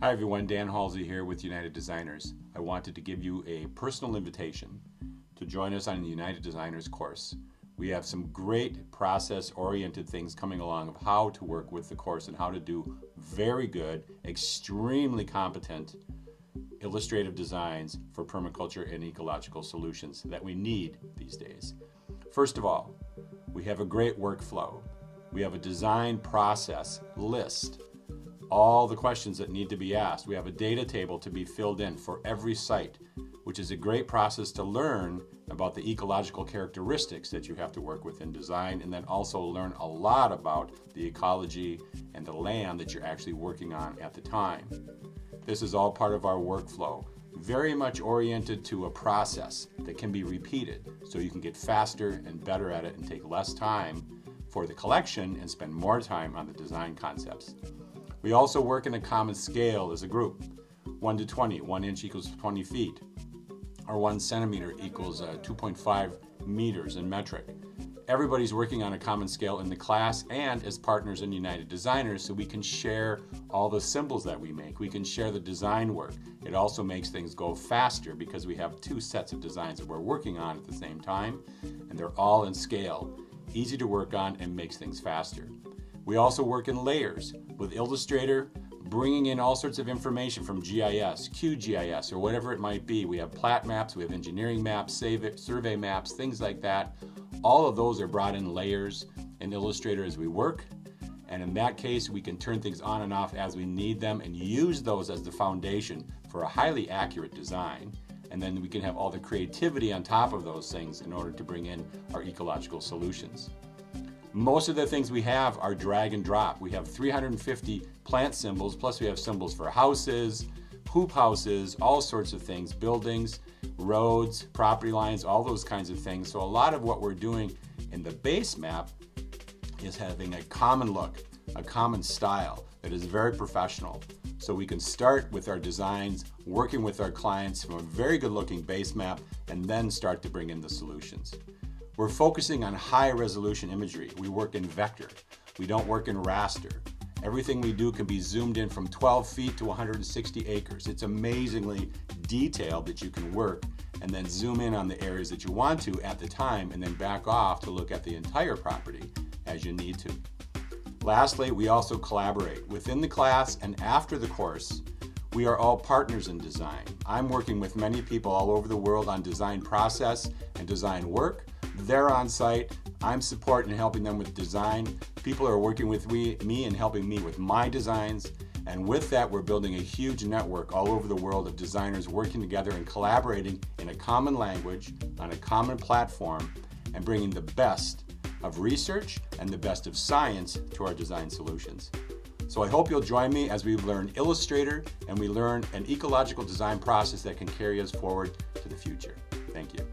Hi everyone, Dan Halsey here with United Designers. I wanted to give you a personal invitation to join us on the United Designers course. We have some great process-oriented things coming along of how to work with the course and how to do very good, extremely competent illustrative designs for permaculture and ecological solutions that we need these days. First of all, we have a great workflow. We have a design process list, all the questions that need to be asked. We have a data table to be filled in for every site, which is a great process to learn about the ecological characteristics that you have to work with in design, and then also learn a lot about the ecology and the land that you're actually working on at the time. This is all part of our workflow, very much oriented to a process that can be repeated so you can get faster and better at it and take less time for the collection and spend more time on the design concepts. We also work in a common scale as a group, 1 to 20, 1 inch equals 20 feet, or 1 centimeter equals 2.5 meters in metric. Everybody's working on a common scale in the class and as partners in United Designers, so we can share all the symbols that we make. We can share the design work. It also makes things go faster because we have 2 sets of designs that we're working on at the same time, and they're all in scale, easy to work on, and makes things faster. We also work in layers with Illustrator, bringing in all sorts of information from GIS, QGIS, or whatever it might be. We have plat maps, we have engineering maps, survey maps, things like that. All of those are brought in layers in Illustrator as we work. And in that case, we can turn things on and off as we need them and use those as the foundation for a highly accurate design. And then we can have all the creativity on top of those things in order to bring in our ecological solutions. Most of the things we have are drag and drop. We have 350 plant symbols, plus we have symbols for houses, hoop houses, all sorts of things, buildings, roads, property lines, all those kinds of things. So a lot of what we're doing in the base map is having a common look, a common style that is very professional. So we can start with our designs, working with our clients from a very good looking base map, and then start to bring in the solutions. We're focusing on high resolution imagery. We work in vector. We don't work in raster. Everything we do can be zoomed in from 12 feet to 160 acres. It's amazingly detailed that you can work and then zoom in on the areas that you want to at the time and then back off to look at the entire property as you need to. Lastly, we also collaborate. Within the class and after the course, we are all partners in design. I'm working with many people all over the world on design process and design work. They're on site. I'm supporting and helping them with design. People are working with me and helping me with my designs. And with that, we're building a huge network all over the world of designers working together and collaborating in a common language, on a common platform, and bringing the best of research and the best of science to our design solutions. So I hope you'll join me as we learn Illustrator and we learn an ecological design process that can carry us forward to the future. Thank you.